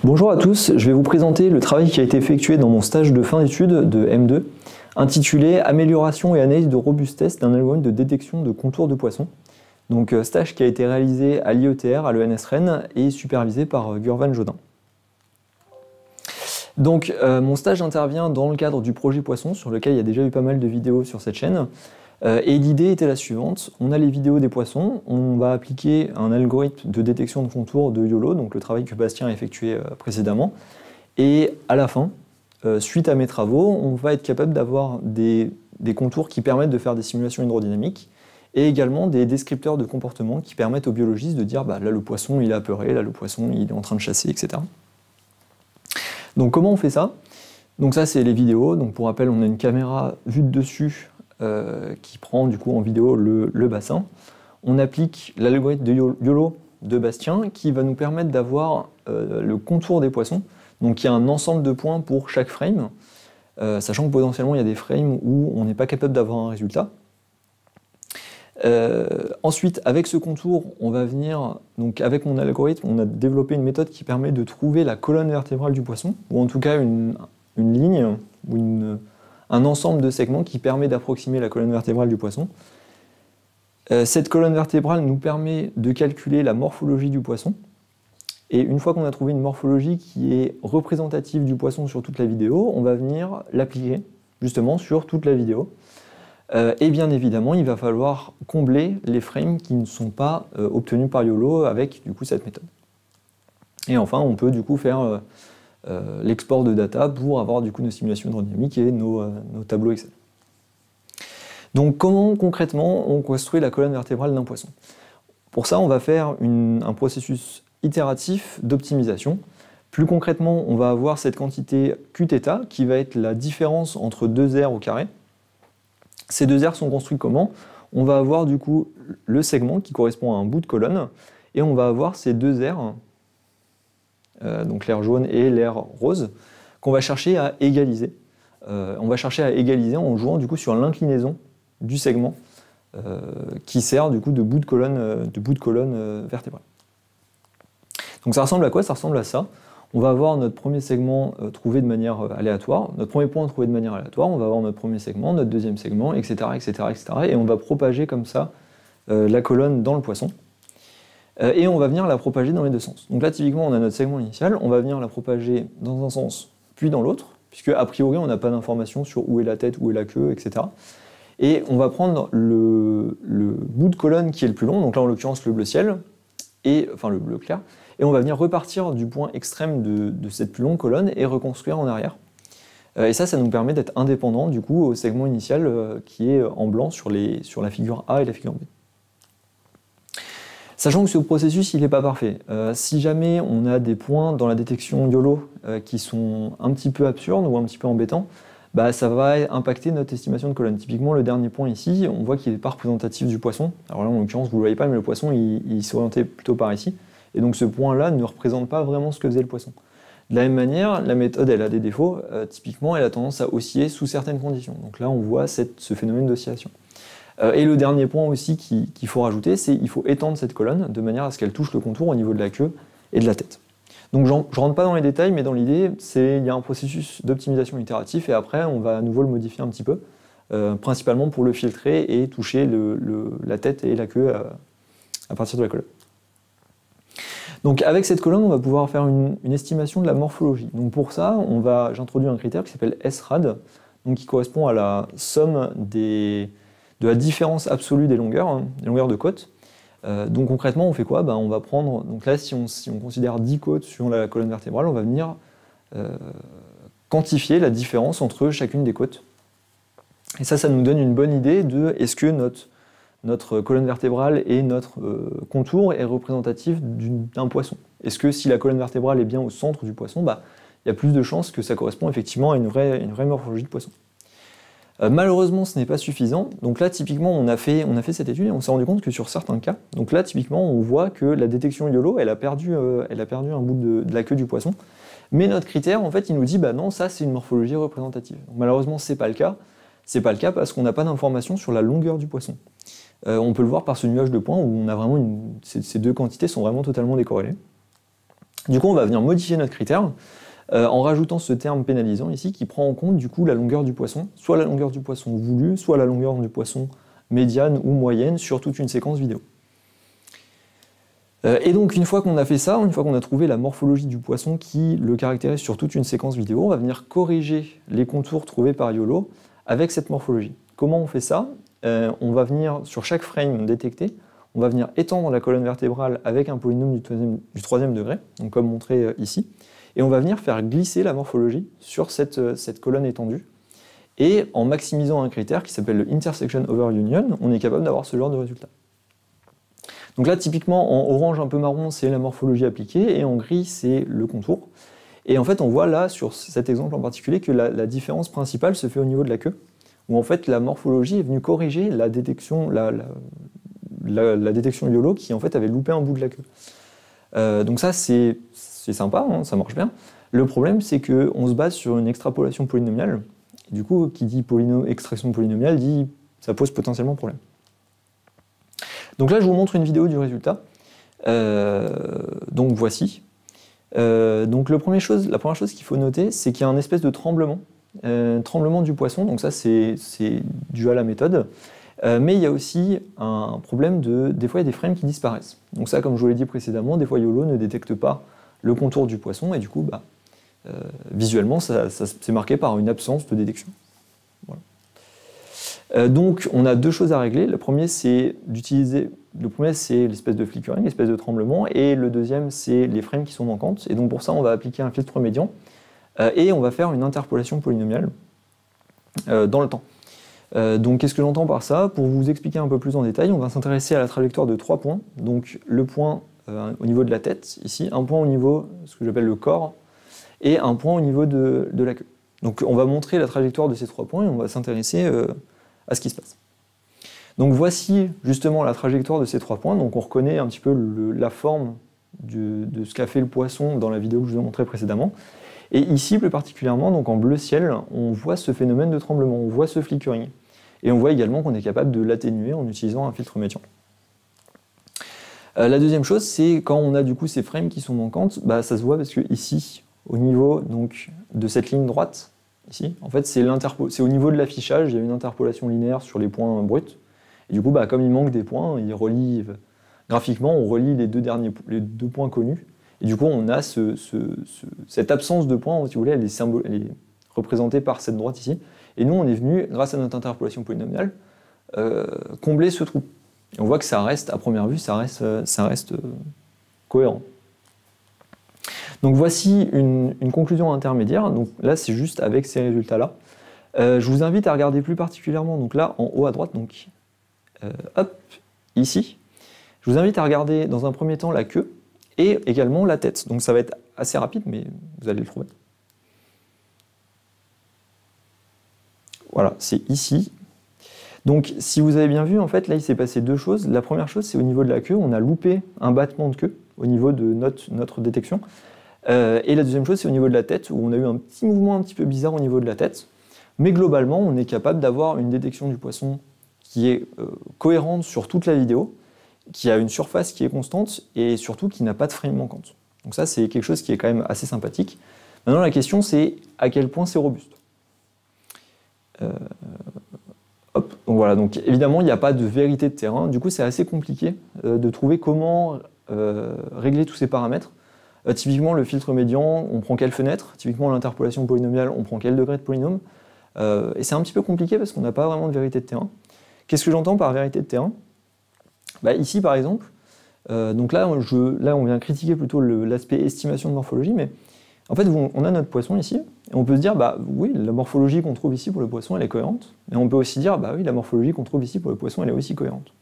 Bonjour à tous, je vais vous présenter le travail qui a été effectué dans mon stage de fin d'études de M2, intitulé « Amélioration et analyse de robustesse d'un algorithme de détection de contours de poissons ». Donc stage qui a été réalisé à l'IETR, à l'ENS Rennes, et supervisé par Gurvan Jodin. Donc mon stage intervient dans le cadre du projet Poisson, sur lequel il y a déjà eu pas mal de vidéos sur cette chaîne. Et l'idée était la suivante, on a les vidéos des poissons, on va appliquer un algorithme de détection de contours de YOLO, donc le travail que Bastien a effectué précédemment, et à la fin, suite à mes travaux, on va être capable d'avoir des contours qui permettent de faire des simulations hydrodynamiques, et également des descripteurs de comportement qui permettent aux biologistes de dire là le poisson il est apeuré, là le poisson il est en train de chasser, etc. Donc comment on fait ça? Donc ça c'est les vidéos, donc pour rappel on a une caméra vue de dessus qui prend du coup en vidéo le bassin. On applique l'algorithme de YOLO de Bastien qui va nous permettre d'avoir le contour des poissons. Donc il y a un ensemble de points pour chaque frame, sachant que potentiellement il y a des frames où on n'est pas capable d'avoir un résultat. Ensuite, avec ce contour, on va venir, donc avec mon algorithme, on a développé une méthode qui permet de trouver la colonne vertébrale du poisson, ou en tout cas une ligne, ou un ensemble de segments qui permet d'approximer la colonne vertébrale du poisson. Cette colonne vertébrale nous permet de calculer la morphologie du poisson, et une fois qu'on a trouvé une morphologie qui est représentative du poisson sur toute la vidéo, on va venir l'appliquer justement sur toute la vidéo. Et bien évidemment, il va falloir combler les frames qui ne sont pas obtenus par YOLO avec du coup, cette méthode. Et enfin, on peut du coup faire l'export de data pour avoir du coup nos simulations hydrodynamiques et nos tableaux Excel. Donc comment concrètement on construit la colonne vertébrale d'un poisson? Pour ça, on va faire un processus itératif d'optimisation. Plus concrètement, on va avoir cette quantité Qθ qui va être la différence entre deux aires au carré. Ces deux aires sont construites comment? On va avoir du coup le segment qui correspond à un bout de colonne, et on va avoir ces deux aires, donc l'aire jaune et l'aire rose, qu'on va chercher à égaliser. On va chercher à égaliser en jouant du coup sur l'inclinaison du segment qui sert du coup de bout de colonne vertébrale. Donc ça ressemble à quoi? Ça ressemble à ça. On va avoir notre premier segment trouvé de manière aléatoire, notre premier point trouvé de manière aléatoire, on va avoir notre premier segment, notre deuxième segment, etc., etc., etc. Et on va propager comme ça la colonne dans le poisson. Et on va venir la propager dans les deux sens. Donc là, typiquement, on a notre segment initial, on va venir la propager dans un sens, puis dans l'autre, puisque a priori, on n'a pas d'informations sur où est la tête, où est la queue, etc. Et on va prendre le bout de colonne qui est le plus long, donc là, en l'occurrence, le bleu ciel, enfin le bleu clair, et on va venir repartir du point extrême de cette plus longue colonne et reconstruire en arrière. Et ça nous permet d'être indépendant du coup au segment initial qui est en blanc sur la figure A et la figure B. Sachant que ce processus il n'est pas parfait. Si jamais on a des points dans la détection YOLO qui sont un petit peu absurdes ou un petit peu embêtants, ça va impacter notre estimation de colonne. Typiquement le dernier point ici, on voit qu'il n'est pas représentatif du poisson. Alors là en l'occurrence vous ne le voyez pas, mais le poisson il s'orientait plutôt par ici. Et donc ce point-là ne représente pas vraiment ce que faisait le poisson. De la même manière, la méthode elle a des défauts, typiquement elle a tendance à osciller sous certaines conditions. Donc là on voit ce phénomène d'oscillation. Et le dernier point aussi qu'il faut rajouter, c'est qu'il faut étendre cette colonne de manière à ce qu'elle touche le contour au niveau de la queue et de la tête. Donc je ne rentre pas dans les détails, mais dans l'idée, il y a un processus d'optimisation itératif et après on va à nouveau le modifier un petit peu, principalement pour le filtrer et toucher la tête et la queue à partir de la colonne. Donc avec cette colonne, on va pouvoir faire une estimation de la morphologie. Donc pour ça, j'introduis un critère qui s'appelle SRAD, donc qui correspond à la somme de la différence absolue des longueurs de côte. Donc concrètement, on fait quoi? On va prendre, donc là si on considère 10 côtes sur la colonne vertébrale, on va venir quantifier la différence entre chacune des côtes. Et ça nous donne une bonne idée de est-ce que notre colonne vertébrale et notre contour est représentatif d'un poisson. Est-ce que si la colonne vertébrale est bien au centre du poisson, il y a plus de chances que ça correspond effectivement à une vraie morphologie de poisson. Malheureusement, ce n'est pas suffisant. Donc là, typiquement, on a fait cette étude et on s'est rendu compte que sur certains cas, donc là, typiquement, on voit que la détection YOLO, elle a perdu un bout de la queue du poisson. Mais notre critère, en fait, il nous dit, non, ça, c'est une morphologie représentative. Donc, malheureusement, c'est pas le cas. C'est pas le cas parce qu'on n'a pas d'informations sur la longueur du poisson. On peut le voir par ce nuage de points où on a vraiment ces deux quantités sont vraiment totalement décorrélées. Du coup, on va venir modifier notre critère en rajoutant ce terme pénalisant ici qui prend en compte du coup la longueur du poisson, soit la longueur du poisson voulu, soit la longueur du poisson médiane ou moyenne sur toute une séquence vidéo. Et donc une fois qu'on a fait ça, une fois qu'on a trouvé la morphologie du poisson qui le caractérise sur toute une séquence vidéo, on va venir corriger les contours trouvés par YOLO avec cette morphologie. Comment on fait ça? On va venir sur chaque frame détecté, on va venir étendre la colonne vertébrale avec un polynôme du troisième degré, donc comme montré ici, et on va venir faire glisser la morphologie sur cette colonne étendue. Et en maximisant un critère qui s'appelle le intersection over union, on est capable d'avoir ce genre de résultat. Donc là, typiquement, en orange un peu marron, c'est la morphologie appliquée, et en gris, c'est le contour. Et en fait, on voit là, sur cet exemple en particulier, que la différence principale se fait au niveau de la queue, où en fait, la morphologie est venue corriger la détection, la détection YOLO qui en fait avait loupé un bout de la queue. Donc ça, c'est sympa, hein, ça marche bien. Le problème, c'est qu'on se base sur une extrapolation polynomiale. Et du coup, qui dit extraction polynomiale, dit ça pose potentiellement problème. Donc là, je vous montre une vidéo du résultat. Donc voici. Donc la première chose qu'il faut noter, c'est qu'il y a un espèce de tremblement du poisson. Donc ça, c'est dû à la méthode. Mais il y a aussi un problème des fois il y a des frames qui disparaissent. Donc ça, comme je vous l'ai dit précédemment, des fois YOLO ne détecte pas le contour du poisson et du coup, visuellement, ça c'est marqué par une absence de détection. Voilà. Donc on a deux choses à régler. Le premier, c'est l'espèce de flickering, l'espèce de tremblement, et le deuxième, c'est les frames qui sont manquantes. Et donc pour ça, on va appliquer un filtre médian et on va faire une interpolation polynomiale dans le temps. Donc qu'est-ce que j'entends par ça? Pour vous expliquer un peu plus en détail, on va s'intéresser à la trajectoire de 3 points. Donc le point au niveau de la tête, ici, un point au niveau, ce que j'appelle le corps, et un point au niveau de la queue. Donc on va montrer la trajectoire de ces 3 points et on va s'intéresser à ce qui se passe. Donc voici justement la trajectoire de ces 3 points. Donc on reconnaît un petit peu la forme de ce qu'a fait le poisson dans la vidéo que je vous ai montrée précédemment. Et ici, plus particulièrement, donc en bleu ciel, on voit ce phénomène de tremblement, on voit ce flickering. Et on voit également qu'on est capable de l'atténuer en utilisant un filtre médian. La deuxième chose, c'est quand on a du coup ces frames qui sont manquantes, ça se voit parce que ici, au niveau donc, de cette ligne droite, ici, en fait c'est au niveau de l'affichage, il y a une interpolation linéaire sur les points bruts. Et du coup, comme il manque des points, graphiquement, on relie les deux points connus. Et du coup, on a cette absence de points, si vous voulez, elle est représentée par cette droite ici. Et nous, on est venu, grâce à notre interpolation polynomiale, combler ce trou. Et on voit que ça reste, à première vue, ça reste cohérent. Donc voici une conclusion intermédiaire. Donc là, c'est juste avec ces résultats-là. Je vous invite à regarder plus particulièrement, donc là, en haut à droite, donc hop, ici. Je vous invite à regarder dans un premier temps la queue et également la tête. Donc ça va être assez rapide, mais vous allez le trouver. Voilà, c'est ici. Donc si vous avez bien vu, en fait, là, il s'est passé deux choses. La première chose, c'est au niveau de la queue, on a loupé un battement de queue au niveau de notre détection. Et la deuxième chose, c'est au niveau de la tête, où on a eu un petit mouvement un petit peu bizarre au niveau de la tête. Mais globalement, on est capable d'avoir une détection du poisson qui est cohérente sur toute la vidéo, qui a une surface qui est constante et surtout qui n'a pas de frame manquante. Donc ça, c'est quelque chose qui est quand même assez sympathique. Maintenant, la question, c'est à quel point c'est robuste. Hop, donc voilà, donc évidemment, il n'y a pas de vérité de terrain. Du coup, c'est assez compliqué de trouver comment régler tous ces paramètres. Typiquement, le filtre médian, on prend quelle fenêtre? Typiquement, l'interpolation polynomiale, on prend quel degré de polynôme? Et c'est un petit peu compliqué parce qu'on n'a pas vraiment de vérité de terrain. Qu'est-ce que j'entends par vérité de terrain? Ici, par exemple, donc là, on vient critiquer plutôt l'aspect estimation de morphologie, mais en fait, on a notre poisson ici, et on peut se dire, oui, la morphologie qu'on trouve ici pour le poisson, elle est cohérente, mais on peut aussi dire, oui, la morphologie qu'on trouve ici pour le poisson, elle est aussi cohérente.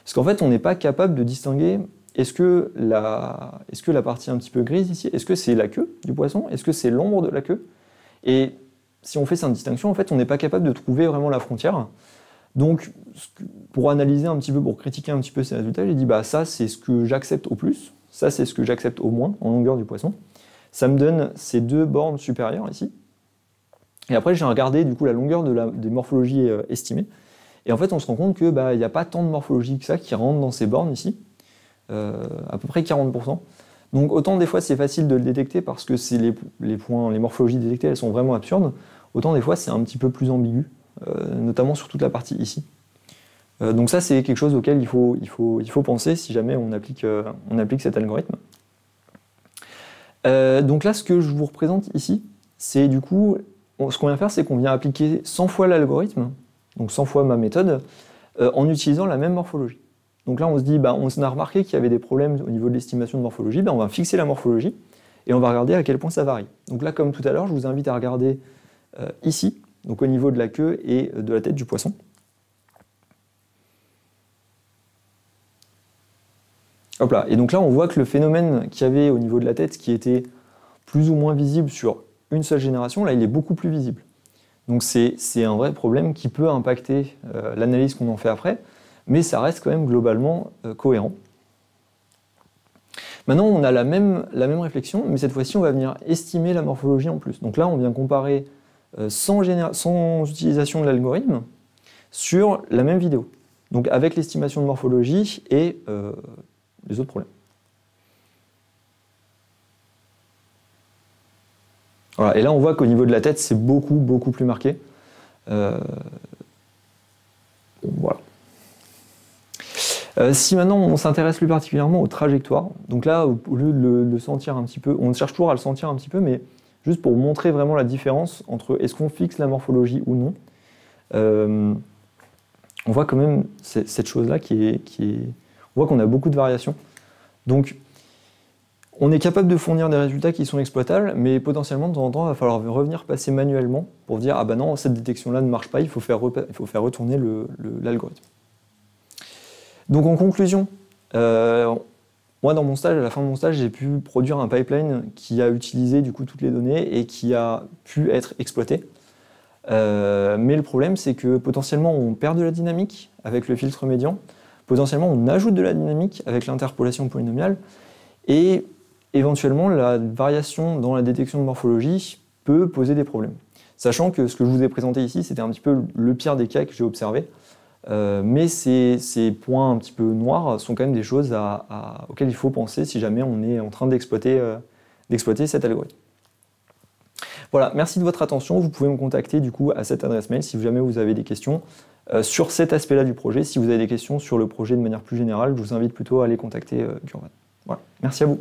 Parce qu'en fait, on n'est pas capable de distinguer, est-ce que la partie un petit peu grise ici, est-ce que c'est la queue du poisson, est-ce que c'est l'ombre de la queue? Et si on fait cette distinction, en fait, on n'est pas capable de trouver vraiment la frontière. Donc, pour analyser un petit peu, pour critiquer un petit peu ces résultats, j'ai dit, ça, c'est ce que j'accepte au plus, ça, c'est ce que j'accepte au moins, en longueur du poisson. Ça me donne ces deux bornes supérieures ici. Et après, j'ai regardé du coup la longueur des morphologies estimées. Et en fait, on se rend compte qu'il n'y a pas tant de morphologie que ça qui rentre dans ces bornes ici, à peu près 40%. Donc autant des fois c'est facile de le détecter parce que les morphologies détectées elles sont vraiment absurdes, autant des fois c'est un petit peu plus ambigu, notamment sur toute la partie ici. Donc ça c'est quelque chose auquel il faut penser si jamais on applique cet algorithme. Donc là ce que je vous représente ici, c'est du coup, ce qu'on vient faire c'est qu'on vient appliquer 100 fois l'algorithme, donc 100 fois ma méthode, en utilisant la même morphologie. Donc là, on se dit, on a remarqué qu'il y avait des problèmes au niveau de l'estimation de morphologie, on va fixer la morphologie et on va regarder à quel point ça varie. Donc là, comme tout à l'heure, je vous invite à regarder ici, donc au niveau de la queue et de la tête du poisson. Hop là. Et donc là, on voit que le phénomène qu'il y avait au niveau de la tête, qui était plus ou moins visible sur une seule génération, là, il est beaucoup plus visible. Donc c'est un vrai problème qui peut impacter l'analyse qu'on en fait après, mais ça reste quand même globalement cohérent. Maintenant, on a la même réflexion, mais cette fois-ci, on va venir estimer la morphologie en plus. Donc là, on vient comparer sans utilisation de l'algorithme sur la même vidéo. Donc avec l'estimation de morphologie et les autres problèmes. Voilà, et là, on voit qu'au niveau de la tête, c'est beaucoup plus marqué. Voilà. Si maintenant on s'intéresse plus particulièrement aux trajectoires, donc là, au lieu de le sentir un petit peu, on cherche toujours à le sentir un petit peu, mais juste pour montrer vraiment la différence entre est-ce qu'on fixe la morphologie ou non, on voit quand même cette chose-là on voit qu'on a beaucoup de variations. Donc, on est capable de fournir des résultats qui sont exploitables, mais potentiellement, de temps en temps, il va falloir revenir passer manuellement pour dire « Ah ben non, cette détection-là ne marche pas, il faut faire retourner l'algorithme. » Donc en conclusion, moi dans mon stage, à la fin de mon stage, j'ai pu produire un pipeline qui a utilisé du coup toutes les données et qui a pu être exploité. Mais le problème, c'est que potentiellement on perd de la dynamique avec le filtre médian, potentiellement on ajoute de la dynamique avec l'interpolation polynomiale, et éventuellement la variation dans la détection de morphologie peut poser des problèmes. Sachant que ce que je vous ai présenté ici, c'était un petit peu le pire des cas que j'ai observé. Mais ces points un petit peu noirs sont quand même des choses auxquelles il faut penser si jamais on est en train d'exploiter cet algorithme. Voilà, merci de votre attention. Vous pouvez me contacter du coup à cette adresse mail si jamais vous avez des questions sur cet aspect-là du projet. Si vous avez des questions sur le projet de manière plus générale, je vous invite plutôt à aller contacter Gurvan. Voilà, merci à vous.